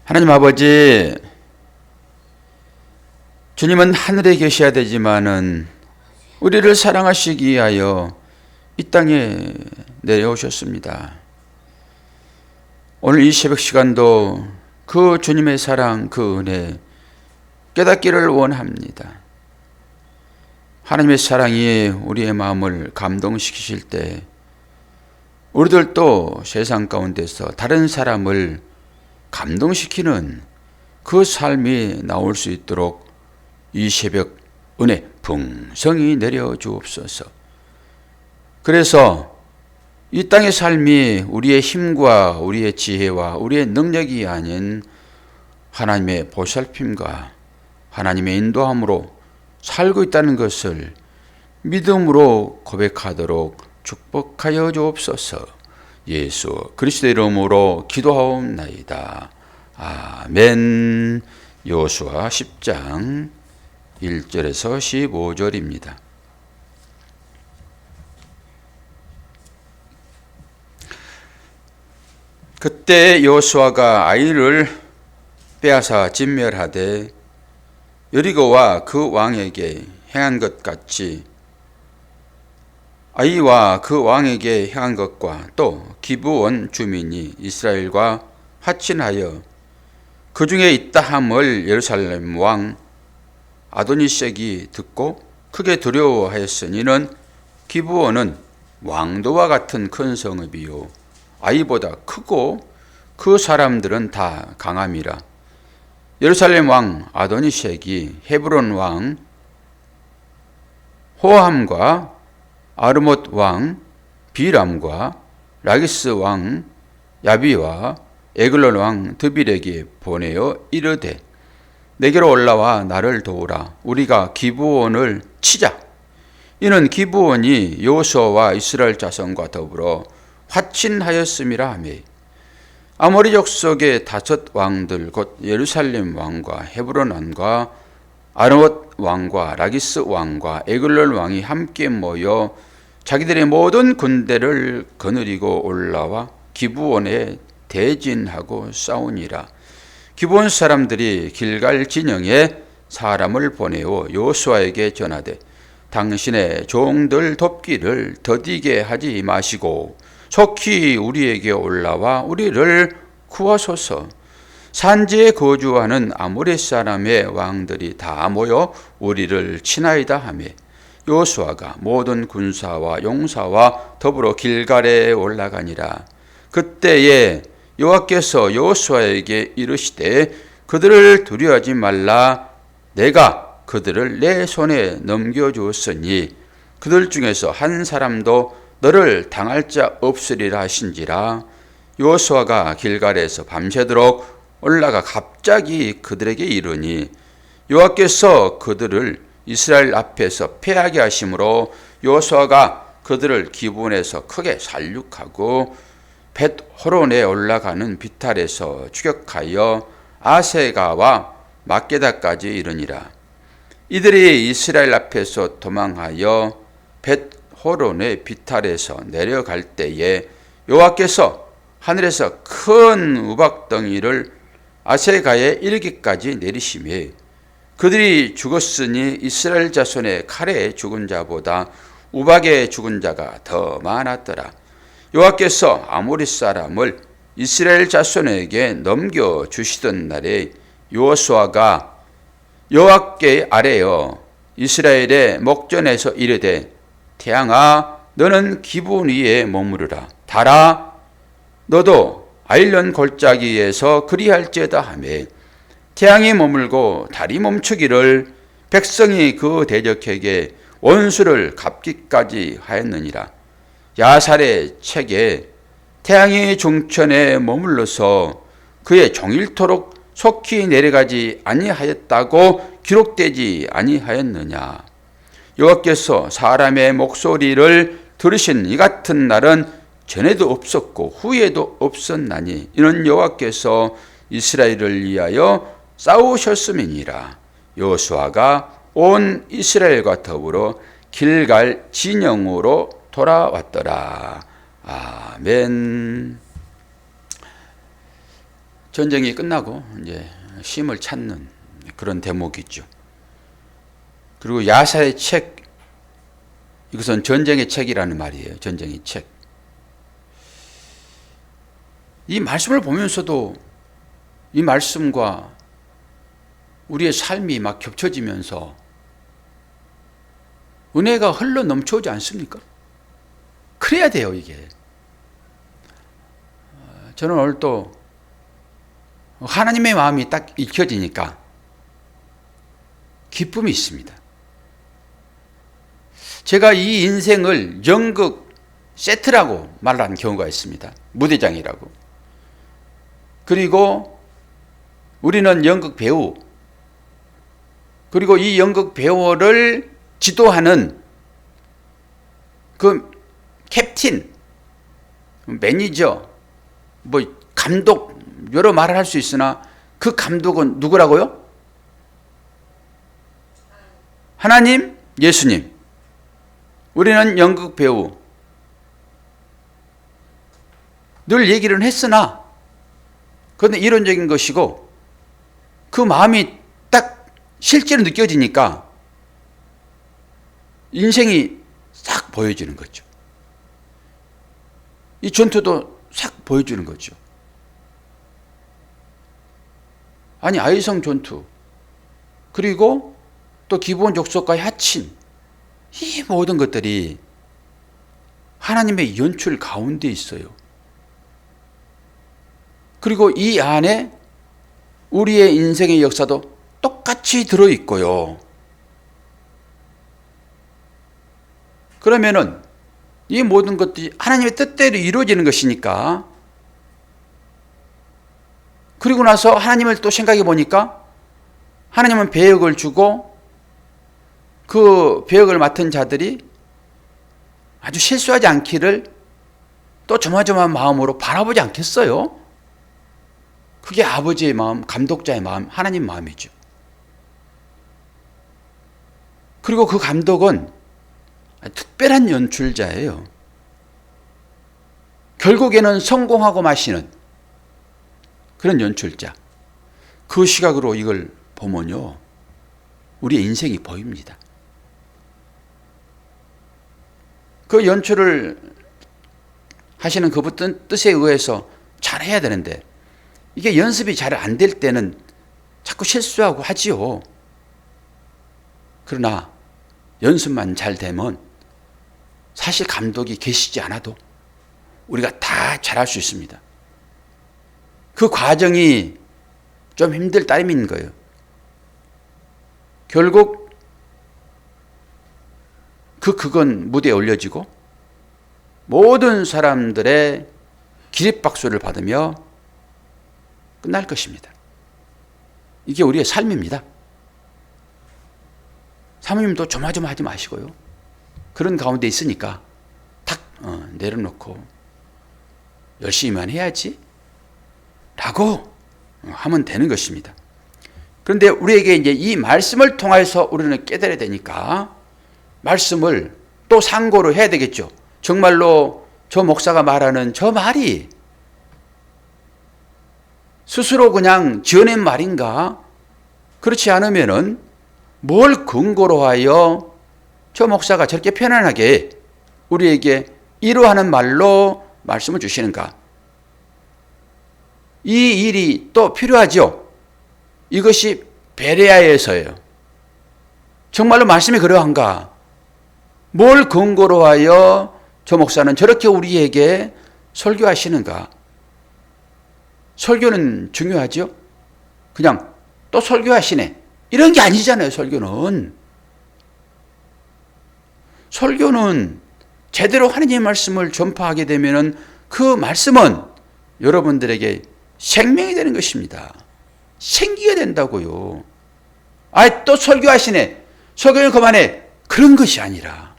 하나님 아버지, 주님은 하늘에 계셔야 되지만은 우리를 사랑하시기 위하여 이 땅에 내려오셨습니다. 오늘 이 새벽 시간도 그 주님의 사랑, 그 은혜 깨닫기를 원합니다. 하나님의 사랑이 우리의 마음을 감동시키실 때 우리들도 세상 가운데서 다른 사람을 감동시키는 그 삶이 나올 수 있도록 이 새벽 은혜 풍성히 내려 주옵소서. 그래서 이 땅의 삶이 우리의 힘과 우리의 지혜와 우리의 능력이 아닌 하나님의 보살핌과 하나님의 인도함으로 살고 있다는 것을 믿음으로 고백하도록 축복하여 주옵소서. 예수 그리스도의 이름으로 기도하옵나이다. 아멘. 여호수아 10장 1절에서 15절입니다. 그때 여호수아가 아이를 빼앗아 진멸하되 여리고와 그 왕에게 행한 것 같이 아이와 그 왕에게 행한 것과 또 기브온 주민이 이스라엘과 화친하여 그 중에 있다 함을 예루살렘 왕 아도니섹이 듣고 크게 두려워하였으니 이는 기브온은 왕도와 같은 큰 성읍이요 아이보다 크고 그 사람들은 다 강함이라. 예루살렘 왕 아도니섹이 헤브론 왕 호함과 아르못 왕 비람과 라기스 왕 야비와 에글론 왕 드빌에게 보내어 이르되 내게로 올라와 나를 도우라. 우리가 기브온을 치자. 이는 기브온이 여호수아와 이스라엘 자손과 더불어 화친하였음이라 하며 아모리 족속의 5 왕들 곧 예루살렘 왕과 헤브론 왕과 아르못 왕과 라기스 왕과 에글론 왕이 함께 모여 자기들의 모든 군대를 거느리고 올라와 기브온에 대진하고 싸우니라. 기브온 사람들이 길갈 진영에 사람을 보내어 여호수아에게 전하되 당신의 종들 돕기를 더디게 하지 마시고 속히 우리에게 올라와 우리를 구하소서. 산지에 거주하는 아모리 사람의 왕들이 다 모여 우리를 치나이다 하며 여호수아가 모든 군사와 용사와 더불어 길갈에 올라가니라. 그때에 여호와께서 여호수아에게 이르시되 그들을 두려워하지 말라. 내가 그들을 내 손에 넘겨주었으니 그들 중에서 한 사람도 너를 당할 자 없으리라 하신지라. 여호수아가 길갈에서 밤새도록 올라가 갑자기 그들에게 이르니 여호와께서 그들을 이스라엘 앞에서 패하게 하심으로 여호수아가 그들을 기브온에서 크게 살육하고 벳호론에 올라가는 비탈에서 추격하여 아세가와 막게다까지 이르니라. 이들이 이스라엘 앞에서 도망하여 벳호론의 비탈에서 내려갈 때에 여호와께서 하늘에서 큰 우박덩이를 아세가에 이르기까지 내리시며 그들이 죽었으니 이스라엘 자손의 칼에 죽은 자보다 우박에 죽은 자가 더 많았더라. 여호와께서 아모리 사람을 이스라엘 자손에게 넘겨주시던 날에 여호수아가 여호와께 아뢰어 이스라엘의 목전에서 이르되 태양아 너는 기브온 위에 머무르라. 달아 너도 아일론 골짜기에서 그리할지어다 하며 태양이 머물고 달이 멈추기를 백성이 그 대적에게 원수를 갚기까지 하였느니라. 야살의 책에 태양이 중천에 머물러서 그의 종일토록 속히 내려가지 아니하였다고 기록되지 아니하였느냐. 여호와께서 사람의 목소리를 들으신 이 같은 날은 전에도 없었고 후에도 없었나니 이는 여호와께서 이스라엘을 위하여 싸우셨음이니라. 여호수아가 온 이스라엘과 더불어 길갈 진영으로 돌아왔더라. 아멘. 전쟁이 끝나고 이제 쉼을 찾는 그런 대목이죠. 그리고 야사의 책, 이것은 전쟁의 책이라는 말이에요. 전쟁의 책. 이 말씀을 보면서도 이 말씀과 우리의 삶이 막 겹쳐지면서 은혜가 흘러 넘쳐오지 않습니까? 그래야 돼요, 이게. 저는 오늘 또 하나님의 마음이 딱 읽혀지니까 기쁨이 있습니다. 제가 이 인생을 연극 세트라고 말하는 경우가 있습니다. 무대장이라고. 그리고 우리는 연극 배우, 그리고 이 연극 배우를 지도하는 그 캡틴, 매니저, 뭐 감독, 여러 말을 할 수 있으나 그 감독은 누구라고요? 하나님, 예수님. 우리는 연극 배우. 늘 얘기를 했으나 그건 이론적인 것이고 그 마음이 딱 실제로 느껴지니까 인생이 싹 보여지는 거죠. 이 전투도 싹 보여주는 거죠. 아니, 아이성 전투, 그리고 또 기본 족속과의 하친, 이 모든 것들이 하나님의 연출 가운데 있어요. 그리고 이 안에 우리의 인생의 역사도 똑같이 들어있고요. 그러면은 이 모든 것들이 하나님의 뜻대로 이루어지는 것이니까, 그리고 나서 하나님을 또 생각해 보니까 하나님은 배역을 주고 그 배역을 맡은 자들이 아주 실수하지 않기를 또 조마조마한 마음으로 바라보지 않겠어요? 그게 아버지의 마음, 감독자의 마음, 하나님 마음이죠. 그리고 그 감독은 특별한 연출자예요. 결국에는 성공하고 마시는 그런 연출자. 그 시각으로 이걸 보면요, 우리의 인생이 보입니다. 그 연출을 하시는 그분 뜻에 의해서 잘해야 되는데 이게 연습이 잘 안 될 때는 자꾸 실수하고 하지요. 그러나 연습만 잘 되면 사실 감독이 계시지 않아도 우리가 다 잘할 수 있습니다. 그 과정이 좀 힘들 따름인 거예요. 결국 그건 무대에 올려지고 모든 사람들의 기립박수를 받으며 끝날 것입니다. 이게 우리의 삶입니다. 사모님도 조마조마하지 마시고요. 그런 가운데 있으니까 탁 내려놓고 열심히만 해야지 라고 하면 되는 것입니다. 그런데 우리에게 이제 이 말씀을 통해서 우리는 깨달아야 되니까 말씀을 또 상고로 해야 되겠죠. 정말로 저 목사가 말하는 저 말이 스스로 그냥 지어낸 말인가? 그렇지 않으면은 뭘 근거로 하여 저 목사가 저렇게 편안하게 우리에게 이루하는 말로 말씀을 주시는가? 이 일이 또 필요하죠. 이것이 베레아에서예요. 정말로 말씀이 그러한가? 뭘 근거로 하여 저 목사는 저렇게 우리에게 설교하시는가? 설교는 중요하죠. 그냥 또 설교하시네, 이런 게 아니잖아요. 설교는 제대로 하나님의 말씀을 전파하게 되면 그 말씀은 여러분들에게 생명이 되는 것입니다. 생기게 된다고요. 또 설교하시네, 설교는 그만해, 그런 것이 아니라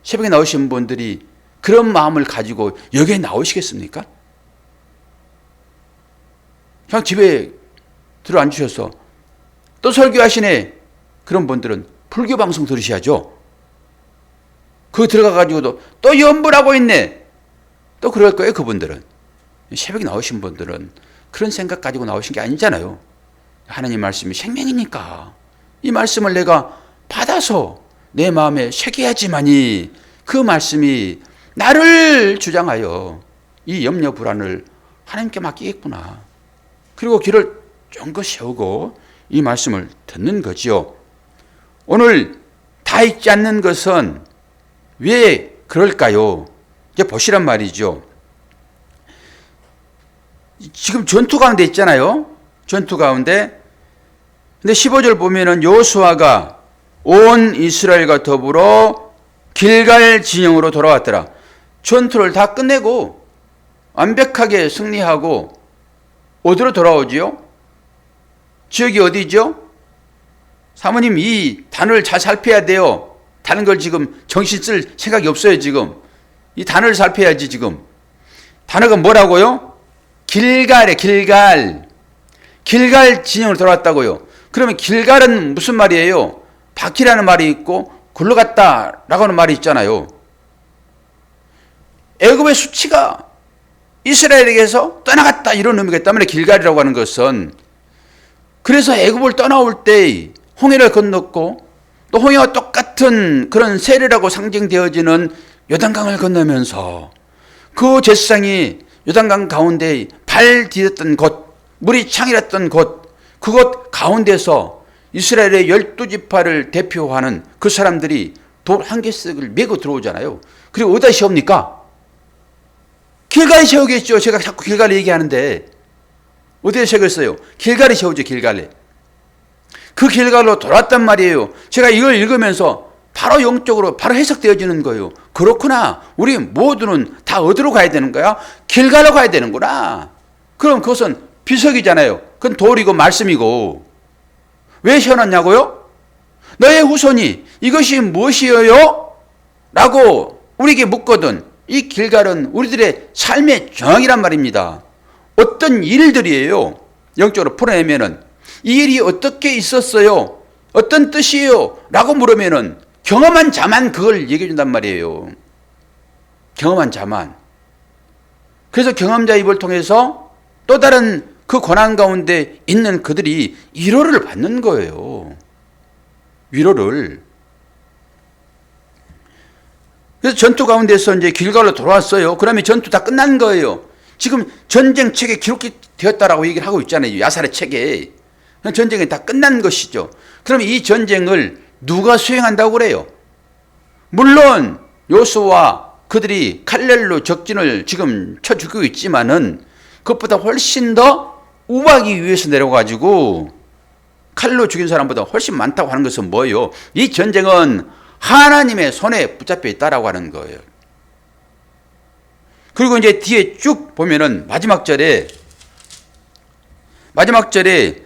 새벽에 나오신 분들이 그런 마음을 가지고 여기에 나오시겠습니까? 그냥 집에 들어앉으셔서 또 설교하시네, 그런 분들은 불교 방송 들으셔야죠. 그거 들어가가지고도 또 연불하고 있네, 또 그럴 거예요. 그분들은 새벽에 나오신 분들은 그런 생각 가지고 나오신 게 아니잖아요. 하나님 말씀이 생명이니까 이 말씀을 내가 받아서 내 마음에 새겨야지만이 그 말씀이 나를 주장하여 이 염려 불안을 하나님께 맡기겠구나. 그리고 귀를 쫑긋 세우고 이 말씀을 듣는 거지요. 오늘 다 읽지 않는 것은 왜 그럴까요? 이제 보시란 말이죠. 지금 전투 가운데 있잖아요. 전투 가운데. 근데 15절 보면은 여호수아가 온 이스라엘과 더불어 길갈 진영으로 돌아왔더라. 전투를 다 끝내고 완벽하게 승리하고 어디로 돌아오지요? 지역이 어디죠? 사모님 이 단어를 잘 살펴야 돼요. 다른 걸 지금 정신 쓸 생각이 없어요. 지금 이 단어를 살펴야지. 지금 단어가 뭐라고요? 길갈에 길갈 진영으로 돌아왔다고요. 그러면 길갈은 무슨 말이에요? 바퀴라는 말이 있고 굴러갔다라고 하는 말이 있잖아요. 애굽의 수치가 이스라엘에게서 떠나갔다 이런 의미가 때문에 길갈이라고 하는 것은, 그래서 애굽을 떠나올 때 홍해를 건넜고 또 홍해와 똑같은 그런 세례라고 상징되어지는 요단강을 건너면서 그 제사장이 요단강 가운데 발 디뎠던 곳, 물이 창이랐던 곳, 그곳 가운데서 이스라엘의 12지파를 대표하는 그 사람들이 돌 한 개씩을 메고 들어오잖아요. 그리고 어디다 세웁니까? 길갈에 세우겠죠. 제가 자꾸 길갈에 얘기하는데 어디에 세웠어요? 길갈에 세우죠. 길갈에. 그 길갈로 돌아왔단 말이에요. 제가 이걸 읽으면서 바로 영적으로 바로 해석되어지는 거예요. 그렇구나. 우리 모두는 다 어디로 가야 되는 거야? 길갈로 가야 되는구나. 그럼 그것은 비석이잖아요. 그건 돌이고 말씀이고. 왜 세워놨냐고요? 너의 후손이 이것이 무엇이에요? 라고 우리에게 묻거든. 이 길갈은 우리들의 삶의 정황이란 말입니다. 어떤 일들이에요. 영적으로 풀어내면은 이 일이 어떻게 있었어요? 어떤 뜻이에요? 라고 물으면은 경험한 자만 그걸 얘기해 준단 말이에요. 경험한 자만. 그래서 경험자 입을 통해서 또 다른 그 고난 가운데 있는 그들이 위로를 받는 거예요. 위로를. 그래서 전투 가운데서 이제 길갈로 돌아왔어요. 그러면 전투 다 끝난 거예요. 지금 전쟁 책에 기록이 되었다라고 얘기를 하고 있잖아요. 야살의 책에. 전쟁이 다 끝난 것이죠. 그럼 이 전쟁을 누가 수행한다고 그래요? 물론 요수와 그들이 칼날로 적진을 지금 쳐 죽이고 있지만은 그것보다 훨씬 더 우박이 위에서 내려가지고 칼로 죽인 사람보다 훨씬 많다고 하는 것은 뭐예요? 이 전쟁은 하나님의 손에 붙잡혀 있다라고 하는 거예요. 그리고 이제 뒤에 쭉 보면은 마지막 절에 43절에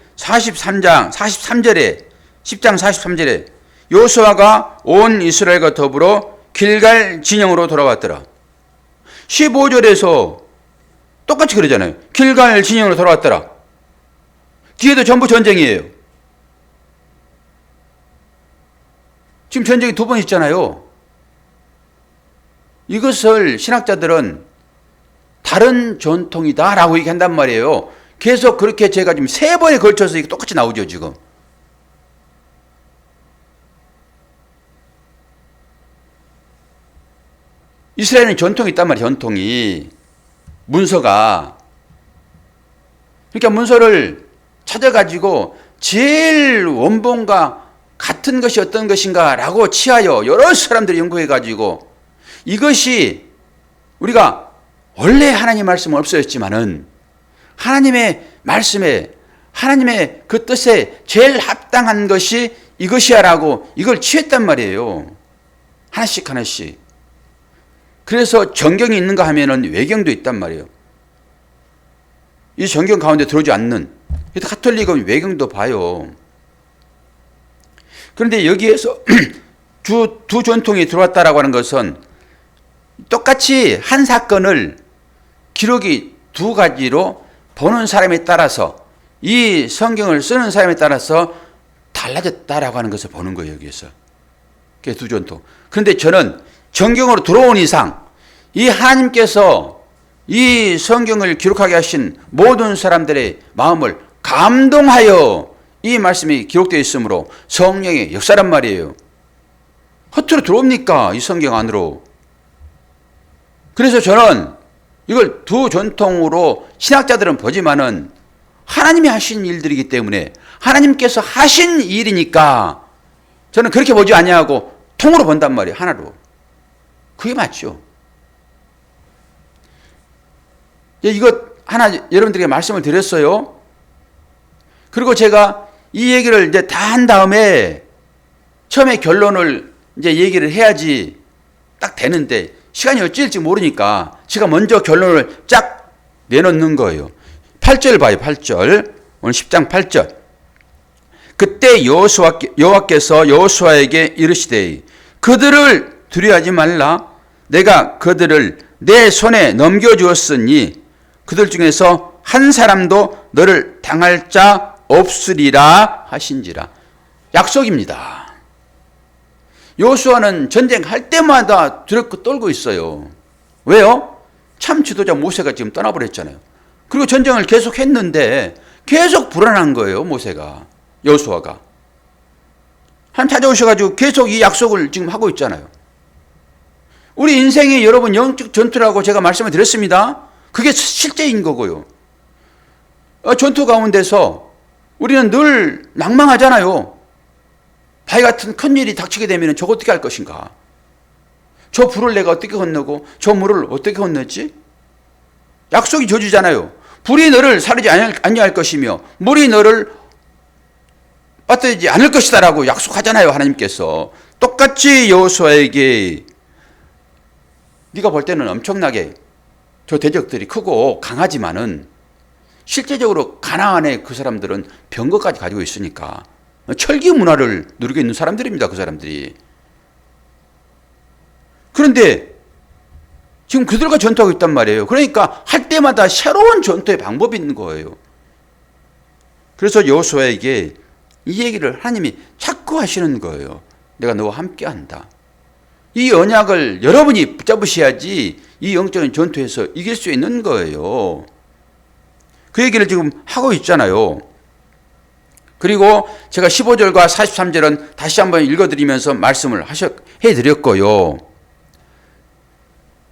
10장 43절에 요수아가 온 이스라엘과 더불어 길갈 진영으로 돌아왔더라. 15절에서 똑같이 그러잖아요. 길갈 진영으로 돌아왔더라. 뒤에도 전부 전쟁이에요. 지금 전쟁이 두 번 있잖아요. 이것을 신학자들은 다른 전통이다라고 얘기한단 말이에요. 계속 그렇게 제가 지금 세 번에 걸쳐서 이게 똑같이 나오죠, 지금. 이스라엘은 전통이 있단 말이에요, 전통이. 문서가. 그러니까 문서를 찾아가지고 제일 원본과 같은 것이 어떤 것인가 라고 취하여 여러 사람들이 연구해가지고 이것이 우리가 원래 하나님 말씀은 없어졌지만은 하나님의 말씀에 하나님의 그 뜻에 제일 합당한 것이 이것이야 라고 이걸 취했단 말이에요. 하나씩 하나씩. 그래서 정경이 있는가 하면은 외경도 있단 말이에요. 이 정경 가운데 들어오지 않는. 그래서 가톨릭은 외경도 봐요. 그런데 여기에서 두 전통이 들어왔다라고 하는 것은 똑같이 한 사건을 기록이 두 가지로 보는 사람에 따라서 이 성경을 쓰는 사람에 따라서 달라졌다라고 하는 것을 보는 거예요. 여기에서. 그게 두 전통. 그런데 저는 정경으로 들어온 이상 이 하나님께서 이 성경을 기록하게 하신 모든 사람들의 마음을 감동하여 이 말씀이 기록되어 있으므로 성령의 역사란 말이에요. 허투루 들어옵니까? 이 성경 안으로. 그래서 저는 이걸 두 전통으로 신학자들은 보지만은 하나님이 하신 일들이기 때문에 하나님께서 하신 일이니까 저는 그렇게 보지 아니하고 통으로 본단 말이에요. 하나로. 그게 맞죠. 이것 하나 여러분들에게 말씀을 드렸어요. 그리고 제가 이 얘기를 이제 다 한 다음에 처음에 결론을 이제 얘기를 해야지 딱 되는데 시간이 어찌될지 모르니까 제가 먼저 결론을 쫙 내놓는 거예요. 8절 봐요. 8절. 오늘 10장 8절. 그때 여호와께서 여호수아에게 이르시되 그들을 두려워하지 말라. 내가 그들을 내 손에 넘겨주었으니 그들 중에서 한 사람도 너를 당할 자 없으리라 하신지라. 약속입니다. 여호수아는 전쟁할 때마다 두렵고 떨고 있어요. 왜요? 참 지도자 모세가 지금 떠나버렸잖아요. 그리고 전쟁을 계속 했는데 계속 불안한 거예요. 모세가, 여호수아가. 하나님 찾아오셔가지고 계속 이 약속을 지금 하고 있잖아요. 우리 인생이 여러분 영적 전투라고 제가 말씀을 드렸습니다. 그게 실제인 거고요. 전투 가운데서 우리는 늘 낭망하잖아요. 바위 같은 큰 일이 닥치게 되면 저거 어떻게 할 것인가? 저 불을 내가 어떻게 건너고 저 물을 어떻게 건너지? 약속이 저주잖아요. 불이 너를 사르지 아니할 것이며 물이 너를 빠뜨리지 않을 것이다라고 약속하잖아요. 하나님께서. 똑같이 여호수아에게 네가 볼 때는 엄청나게 저 대적들이 크고 강하지만은 실제적으로 가나안의 그 사람들은 병거까지 가지고 있으니까 철기 문화를 누리고 있는 사람들입니다. 그 사람들이. 그런데 지금 그들과 전투하고 있단 말이에요. 그러니까 할 때마다 새로운 전투의 방법이 있는 거예요. 그래서 여호수아에게 이 얘기를 하나님이 자꾸 하시는 거예요. 내가 너와 함께 한다. 이 언약을 여러분이 붙잡으셔야지 이 영적인 전투에서 이길 수 있는 거예요. 그 얘기를 지금 하고 있잖아요. 그리고 제가 15절과 43절은 다시 한번 읽어드리면서 말씀을 해드렸고요.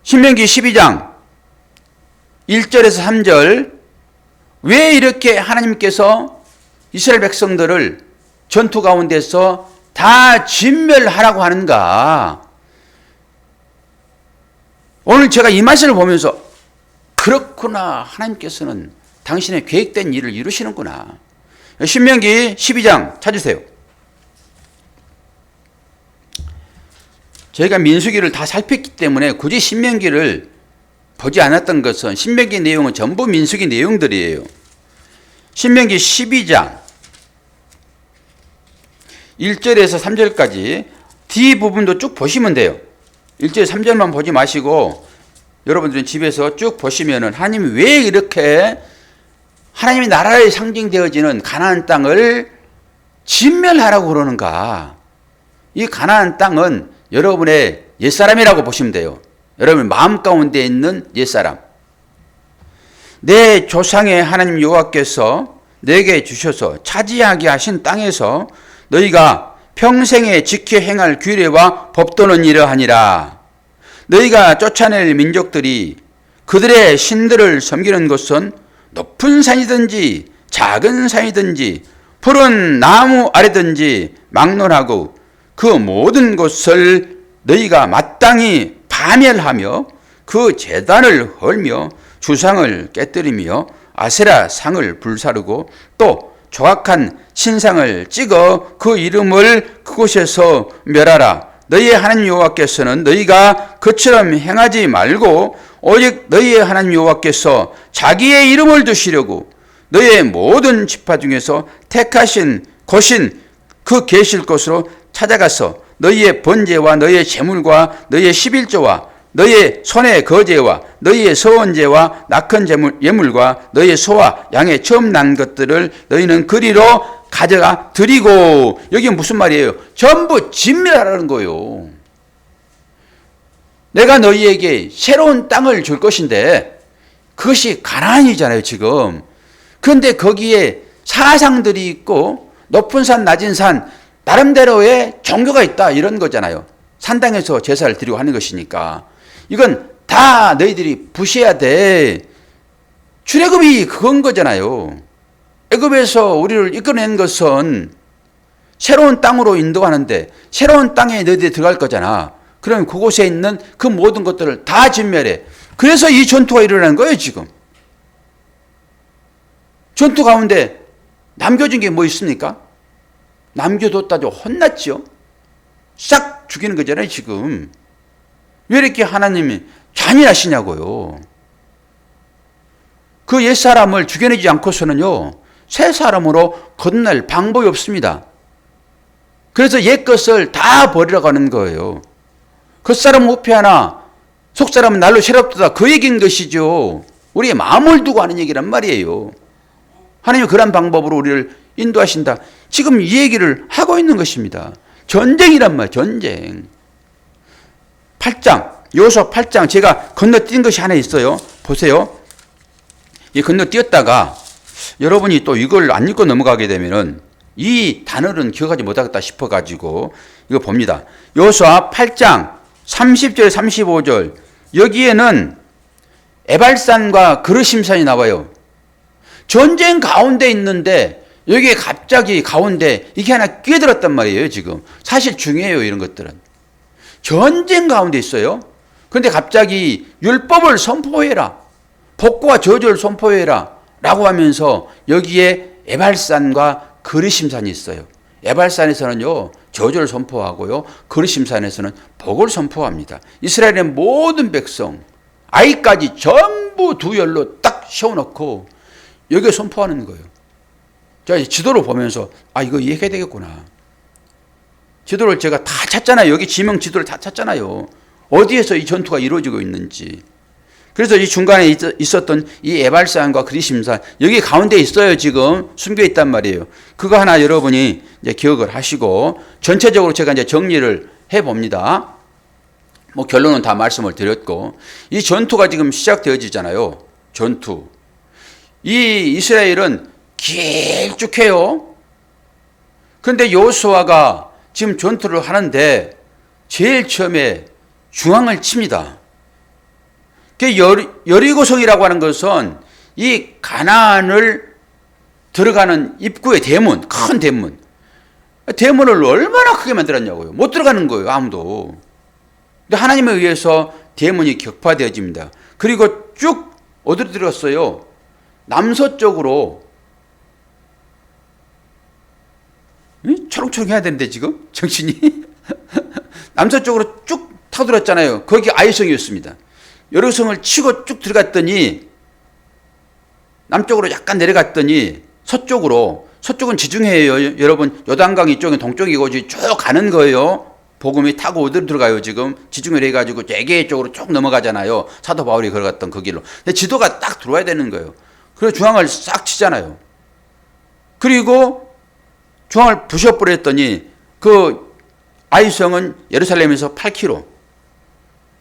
신명기 12장 1절에서 3절, 왜 이렇게 하나님께서 이스라엘 백성들을 전투 가운데서 다 진멸하라고 하는가? 오늘 제가 이 말씀을 보면서 그렇구나, 하나님께서는 당신의 계획된 일을 이루시는구나. 신명기 12장 찾으세요. 저희가 민수기를 다 살폈기 때문에 굳이 신명기를 보지 않았던 것은 신명기 내용은 전부 민수기 내용들이에요. 신명기 12장 1절에서 3절까지 뒤 부분도 쭉 보시면 돼요. 1절 3절만 보지 마시고 여러분들은 집에서 쭉 보시면은 하나님이 왜 이렇게 하나님의 나라에 상징되어지는 가나안 땅을 진멸하라고 그러는가? 이 가나안 땅은 여러분의 옛사람이라고 보시면 돼요. 여러분 마음 가운데 있는 옛사람. 내 조상의 하나님 여호와께서 내게 주셔서 차지하게 하신 땅에서 너희가 평생에 지켜 행할 규례와 법도는 이러하니라. 너희가 쫓아낼 민족들이 그들의 신들을 섬기는 곳은 높은 산이든지 작은 산이든지 푸른 나무 아래든지 막론하고 그 모든 곳을 너희가 마땅히 파멸하며 그 제단을 헐며 주상을 깨뜨리며 아세라 상을 불사르고 또 조각한 신상을 찍어 그 이름을 그곳에서 멸하라. 너희의 하나님 여호와께서는 너희가 그처럼 행하지 말고 오직 너희의 하나님 여호와께서 자기의 이름을 두시려고 너희의 모든 지파 중에서 택하신 곳인 그 계실 곳으로 찾아가서 너희의 번제와 너희의 제물과 너희의 11조와 너희의 손의 거제와 너희의 서원제와 낙헌 예물과 너희의 소와 양의 처음 난 것들을 너희는 그리로 가져가 드리고. 여기 무슨 말이에요? 전부 진멸하라는 거예요. 내가 너희에게 새로운 땅을 줄 것인데 그것이 가나안이잖아요, 지금. 그런데 거기에 사상들이 있고 높은 산, 낮은 산, 나름대로의 종교가 있다 이런 거잖아요. 산당에서 제사를 드리고 하는 것이니까. 이건 다 너희들이 부셔야 돼. 출애굽이 그건 거잖아요. 애굽에서 우리를 이끌어낸 것은 새로운 땅으로 인도하는데 새로운 땅에 너희들이 들어갈 거잖아. 그러면 그곳에 있는 그 모든 것들을 다 진멸해. 그래서 이 전투가 일어나는 거예요, 지금. 전투 가운데 남겨진 게 뭐 있습니까? 남겨뒀다죠. 혼났죠. 싹 죽이는 거잖아요, 지금. 왜 이렇게 하나님이 잔인하시냐고요. 그 옛사람을 죽여내지 않고서는요, 새 사람으로 거듭날 방법이 없습니다. 그래서 옛것을 다 버리라고 하는 거예요. 겉사람은 후패하나 속사람은 날로 새롭다. 그 얘기인 것이죠. 우리의 마음을 두고 하는 얘기란 말이에요. 하나님은 그런 방법으로 우리를 인도하신다. 지금 이 얘기를 하고 있는 것입니다. 전쟁이란 말이에요. 전쟁. 8장, 여호수아 8장 제가 건너뛴 것이 하나 있어요. 보세요. 이 건너뛰었다가 여러분이 또 이걸 안 읽고 넘어가게 되면은 이 단어는 기억하지 못하겠다 싶어가지고 이거 봅니다. 여호수아 8장 30절 35절 여기에는 에발산과 그르심산이 나와요. 전쟁 가운데 있는데 여기에 갑자기 가운데 이게 하나 끼어들었단 말이에요. 지금 사실 중요해요. 이런 것들은 전쟁 가운데 있어요. 그런데 갑자기 율법을 선포해라, 복과 저주를 선포해라 라고 하면서 여기에 에발산과 그르심산이 있어요. 에발산에서는요 저주를 선포하고요, 그르심산에서는 복을 선포합니다. 이스라엘의 모든 백성 아이까지 전부 두 열로 딱 세워놓고 여기에 선포하는 거예요. 자, 지도를 보면서 이거 이해해야 되겠구나. 지도를 제가 다 찾잖아요. 여기 지명 지도를 다 찾잖아요. 어디에서 이 전투가 이루어지고 있는지. 그래서 이 중간에 있었던 이 에발산과 그리심산 여기 가운데 있어요. 지금 숨겨 있단 말이에요. 그거 하나 여러분이 이제 기억을 하시고 전체적으로 제가 이제 정리를 해 봅니다. 뭐 결론은 다 말씀을 드렸고 이 전투가 지금 시작되어지잖아요. 전투. 이 이스라엘은 길쭉해요. 그런데 여호수아가 지금 전투를 하는데 제일 처음에 중앙을 칩니다. 여리고성이라고 하는 것은 이 가나안을 들어가는 입구의 대문, 큰 대문. 대문을 얼마나 크게 만들었냐고요. 못 들어가는 거예요, 아무도. 근데 하나님에 의해서 대문이 격파되어집니다. 그리고 쭉 어디로 들어갔어요? 남서쪽으로. 초롱초롱 해야 되는데 지금 정신이 남서쪽으로 쭉 타들었잖아요. 거기 아이성이었습니다. 여리고성을 치고 쭉 들어갔더니 남쪽으로 약간 내려갔더니 서쪽은 지중해예요. 여러분 요단강 이쪽은 동쪽이고 쭉 가는 거예요. 복음이 타고 어디로 들어가요? 지금 지중해를 해가지고 에게해 쪽으로 쭉 넘어가잖아요. 사도 바울이 걸어갔던 그 길로. 근데 지도가 딱 들어와야 되는 거예요. 그래서 중앙을 싹 치잖아요. 그리고 중앙을 부셔버렸더니 그 아이성은 예루살렘에서 8km,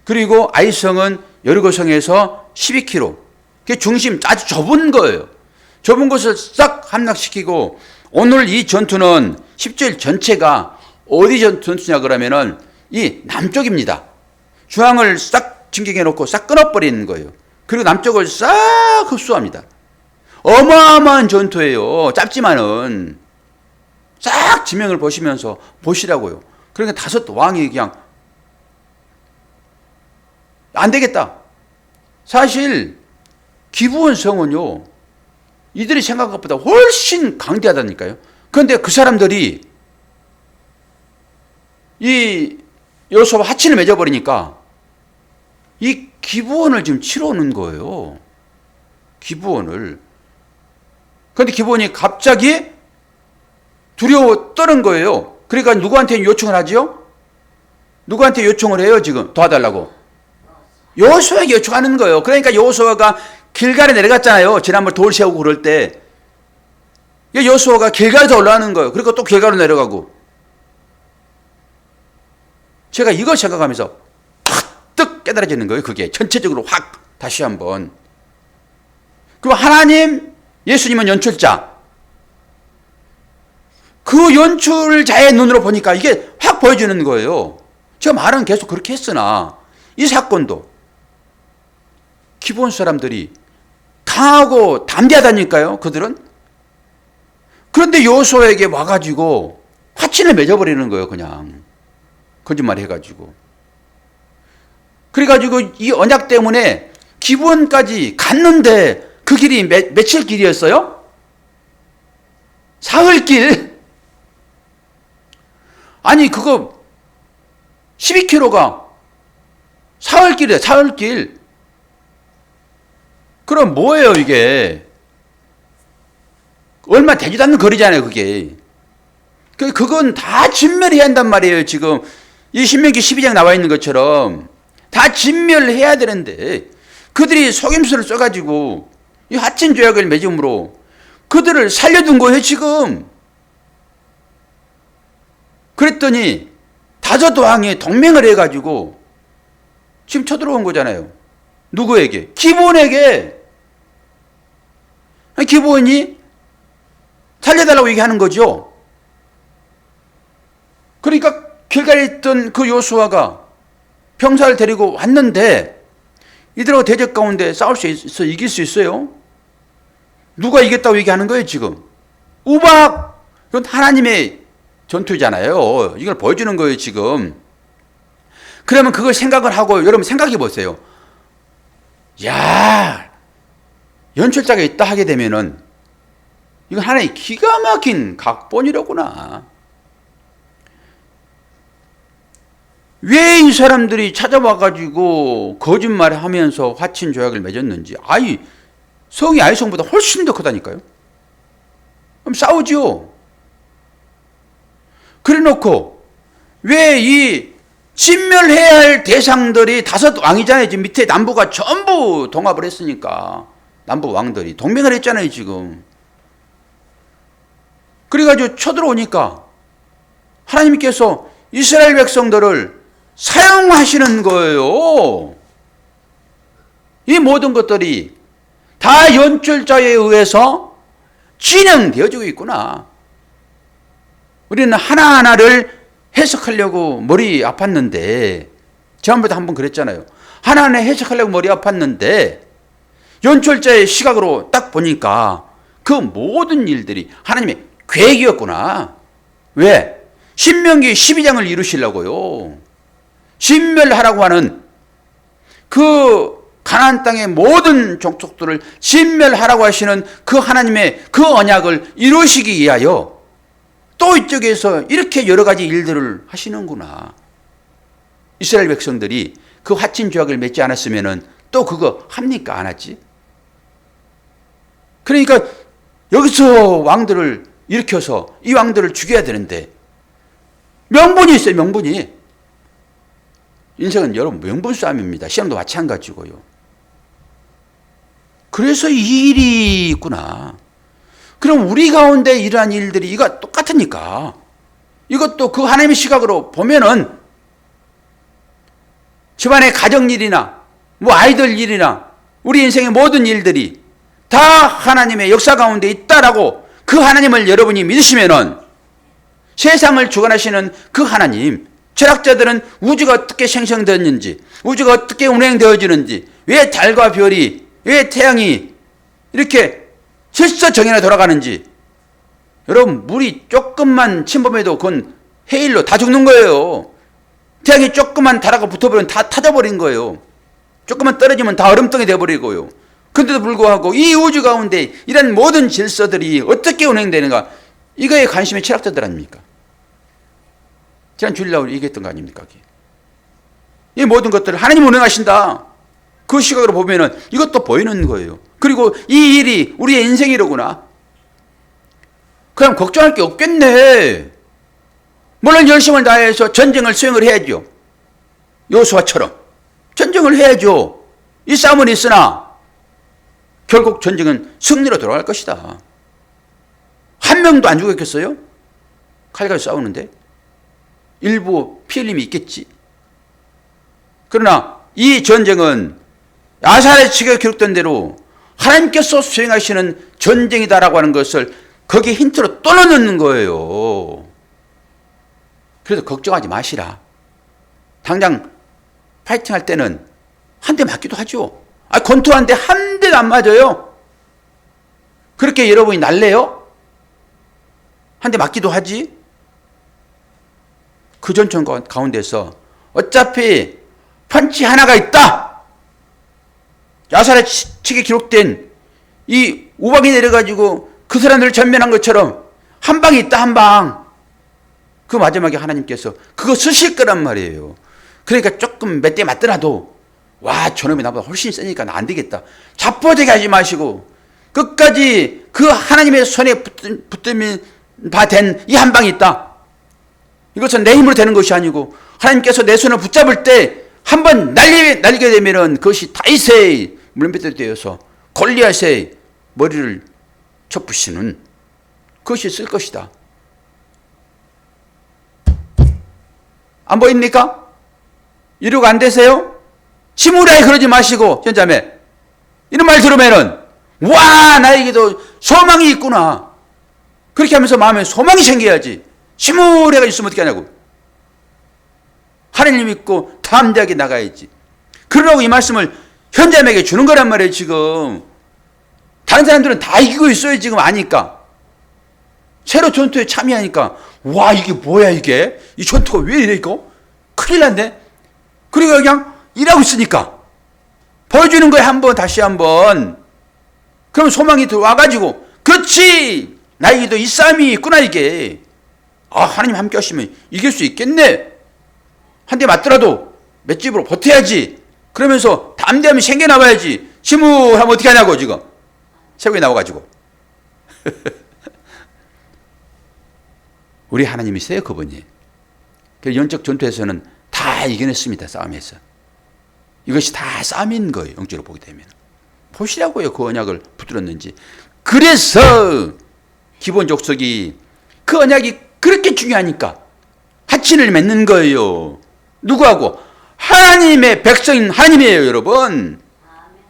그리고 아이성은 여리고성에서 12km. 그게 중심 아주 좁은 거예요. 좁은 곳을 싹 함락시키고 오늘 이 전투는 10절 전체가 어디 전투냐 그러면은 이 남쪽입니다. 중앙을 싹 진격해 놓고 싹 끊어버리는 거예요. 그리고 남쪽을 싹 흡수합니다. 어마어마한 전투예요. 짧지만은 싹 지명을 보시면서 보시라고요. 그러니까 5 왕이 그냥 안 되겠다. 사실 기브온 성은요 이들이 생각한 것보다 훨씬 강대하다니까요. 그런데 그 사람들이 이 여호수아와 하친을 맺어버리니까 이 기브온을 지금 치러 오는 거예요. 기브온을. 그런데 기브온이 갑자기 두려워 떠는 거예요. 그러니까 누구한테 요청을 하죠? 누구한테 요청을 해요? 지금 도와달라고. 여호수아에게 요청하는 거예요. 그러니까 여호수아가 길갈에 내려갔잖아요. 지난번 돌 세우고 그럴 때 여호수아가 길갈에서 올라가는 거예요. 그리고 또 길갈로 내려가고. 제가 이걸 생각하면서 확 깨달아지는 거예요. 그게 전체적으로 확 다시 한번. 그럼 하나님, 예수님은 연출자. 그 연출자의 눈으로 보니까 이게 확 보여지는 거예요. 제가 말은 계속 그렇게 했으나 이 사건도 기브온 사람들이 강하고 담대하다니까요. 그들은. 그런데 여호수아에게 와가지고 화친을 맺어버리는 거예요. 그냥 거짓말 해가지고. 그래가지고 이 언약 때문에 기브온까지 갔는데 그 길이 며칠 길이었어요? 사흘길. 아니 그거 12km가 사흘길이에요. 사흘길. 그럼 뭐예요 이게? 얼마 되지도 않는 거리잖아요 그게. 그건 다 진멸해야 한단 말이에요. 지금 이 신명기 12장 나와 있는 것처럼 다 진멸해야 되는데 그들이 속임수를 써가지고 이 하친 조약을 맺음으로 그들을 살려둔 거예요 지금. 그랬더니 다섯 왕이 동맹을 해가지고 지금 쳐들어온 거잖아요. 누구에게? 기브온에게. 기브온이 살려달라고 얘기하는 거죠. 그러니까 길갈에 있던 그 여호수아가 병사를 데리고 왔는데 이들하고 대적 가운데 싸울 수 있어, 이길 수 있어요? 누가 이겼다고 얘기하는 거예요 지금? 우박! 이건 하나님의 전투잖아요. 이걸 보여주는 거예요 지금. 그러면 그걸 생각을 하고 여러분 생각해 보세요. 야, 연출자가 있다 하게 되면은 이건 하나의 기가 막힌 각본이로구나. 왜 이 사람들이 찾아와가지고 거짓말을 하면서 화친 조약을 맺었는지. 아이, 성이 아이성보다 훨씬 더 크다니까요. 그럼 싸우지요. 그래 놓고 왜 이 진멸해야 할 대상들이 다섯 왕이잖아요. 지금 밑에 남부가 전부 동합을 했으니까 남부 왕들이 동맹을 했잖아요 지금. 그래가지고 쳐들어오니까 하나님께서 이스라엘 백성들을 사용하시는 거예요. 이 모든 것들이 다 연출자에 의해서 진행되어지고 있구나. 우리는 하나하나를 해석하려고 머리 아팠는데, 지난번에도 한번 그랬잖아요. 하나하나 해석하려고 머리 아팠는데 연출자의 시각으로 딱 보니까 그 모든 일들이 하나님의 계획이었구나. 왜? 신명기 12장을 이루시려고요. 진멸하라고 하는 그 가나안 땅의 모든 족속들을 진멸하라고 하시는 그 하나님의 그 언약을 이루시기 위하여 또 이쪽에서 이렇게 여러 가지 일들을 하시는구나. 이스라엘 백성들이 그 화친 조약을 맺지 않았으면 또 그거 합니까? 안 하지? 그러니까 여기서 왕들을 일으켜서 이 왕들을 죽여야 되는데 명분이 있어요. 명분이. 인생은 여러분 명분 싸움입니다. 시험도 마찬가지고요. 그래서 이 일이 있구나. 그럼 우리 가운데 이러한 일들이 이거 똑같으니까 이것도 그 하나님의 시각으로 보면은 집안의 가정일이나 뭐 아이들 일이나 우리 인생의 모든 일들이 다 하나님의 역사 가운데 있다라고 그 하나님을 여러분이 믿으시면은 세상을 주관하시는 그 하나님, 철학자들은 우주가 어떻게 생성되었는지, 우주가 어떻게 운행되어지는지, 왜 달과 별이, 왜 태양이 이렇게 질서정연하게 돌아가는지, 여러분 물이 조금만 침범해도 그건 해일로 다 죽는 거예요. 태양이 조금만 달아가 붙어버리면 다 타져버린 거예요. 조금만 떨어지면 다 얼음덩이 되어버리고요. 그런데도 불구하고 이 우주 가운데 이런 모든 질서들이 어떻게 운행되는가, 이거에 관심이 철학자들 아닙니까? 지난 주일날 얘기했던 거 아닙니까? 이 모든 것들을 하나님 운행하신다. 그 시각으로 보면은 이것도 보이는 거예요. 그리고 이 일이 우리의 인생이로구나. 그럼 걱정할 게 없겠네. 물론 열심을 다해서 전쟁을 수행을 해야죠. 여호수아처럼 전쟁을 해야죠. 이 싸움은 있으나 결국 전쟁은 승리로 돌아갈 것이다. 한 명도 안 죽었겠어요? 칼과 싸우는데 일부 피 흘림이 있겠지. 그러나 이 전쟁은 야살의 책에 기록된 대로 하나님께서 수행하시는 전쟁이다라고 하는 것을 거기에 힌트로 또 넣는 거예요. 그래서 걱정하지 마시라. 당장 파이팅 할 때는 한 대 맞기도 하죠. 권투하는데 한 대도 안 맞아요. 그렇게 여러분이 날래요? 한 대 맞기도 하지. 그 전투 가운데서 어차피 펀치 하나가 있다. 야살의 책에 기록된 이 우박이 내려가지고 그 사람들을 전면한 것처럼 한 방이 있다, 한 방. 그 마지막에 하나님께서 그거 쓰실 거란 말이에요. 그러니까 조금 몇 대 맞더라도 와, 저놈이 나보다 훨씬 세니까 나 안 되겠다. 자포자기 하지 마시고 끝까지 그 하나님의 손에 붙들린 바 된 이 한 방이 있다. 이것은 내 힘으로 되는 것이 아니고 하나님께서 내 손을 붙잡을 때 한번 날리게 되면은 그것이 다윗의 물맷돌이 되어서 골리앗의 머리를 쳐부시는 그것이 있을 것이다. 안 보입니까? 이루가 안 되세요? 시무라에 그러지 마시고 현자매 이런 말 들으면은 와, 나에게도 소망이 있구나. 그렇게 하면서 마음에 소망이 생겨야지. 시무라가 있으면 어떻게 하냐고. 하나님 믿고 담대하게 나가야지. 그러라고 이 말씀을 현자매에게 주는 거란 말이에요. 지금 다른 사람들은 다 이기고 있어요. 지금 아니까. 새로 전투에 참여하니까 와, 이게 뭐야 이게. 이 전투가 왜 이래 이거. 큰일 났네. 그리고 그냥 일하고 있으니까 보여주는 거예요. 한번 다시 한번. 그럼 소망이 들어와가지고 그렇지, 나에게도 이 싸움이 있구나 이게. 하나님 함께 하시면 이길 수 있겠네. 한 대 맞더라도 맷집으로 버텨야지. 그러면서 담대함이 생겨나와야지. 시무하면 어떻게 하냐고 지금. 세상에 나와가지고. 우리 하나님이세요, 그분이. 영적 전투에서는 다 이겨냈습니다, 싸움에서. 이것이 다 싸움인 거예요, 영적으로 보게 되면. 보시라고요, 그 언약을 붙들었는지. 그래서 기본 족속이 그 언약이 그렇게 중요하니까 하친을 맺는 거예요. 누구하고? 하나님의 백성인 하나님이에요, 여러분.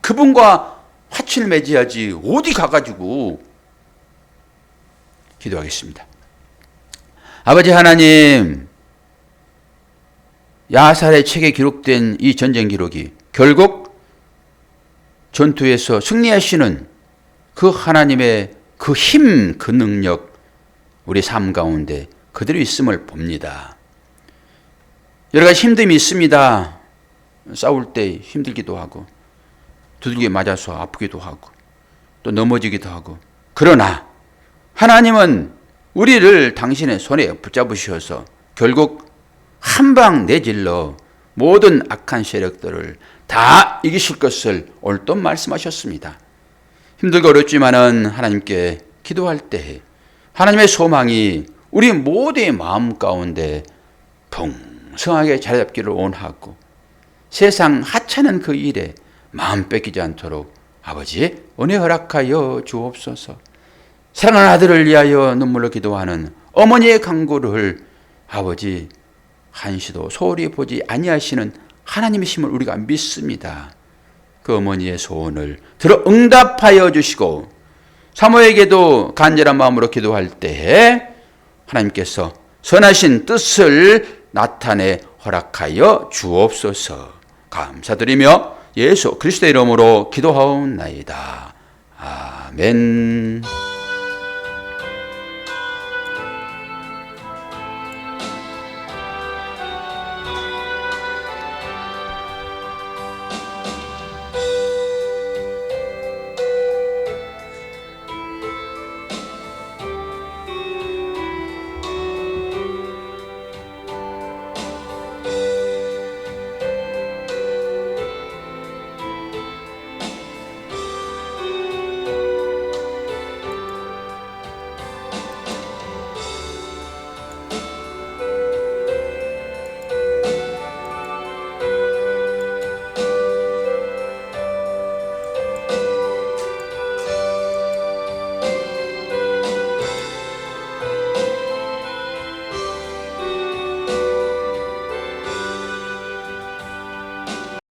그분과 화친을 맺어야지 어디 가가지고. 기도하겠습니다. 아버지 하나님, 야살의 책에 기록된 이 전쟁 기록이 결국 전투에서 승리하시는 그 하나님의 그 힘, 그 능력, 우리 삶 가운데 그대로 있음을 봅니다. 여러 가지 힘듦이 있습니다. 싸울 때 힘들기도 하고, 두들겨 맞아서 아프기도 하고, 또 넘어지기도 하고. 그러나 하나님은 우리를 당신의 손에 붙잡으셔서 결국 한 방 내질러 모든 악한 세력들을 다 이기실 것을 오늘 또 말씀하셨습니다. 힘들고 어렵지만은 하나님께 기도할 때 하나님의 소망이 우리 모두의 마음 가운데 풍성하게 자리 잡기를 원하고, 세상 하찮은 그 일에 마음 뺏기지 않도록 아버지 은혜 허락하여 주옵소서. 사랑하는 아들을 위하여 눈물로 기도하는 어머니의 간구를 아버지 한시도 소홀히 보지 아니하시는 하나님이심을 우리가 믿습니다. 그 어머니의 소원을 들어 응답하여 주시고, 사모에게도 간절한 마음으로 기도할 때에 하나님께서 선하신 뜻을 나타내 허락하여 주옵소서. 감사드리며 예수 그리스도의 이름으로 기도하옵나이다. 아멘.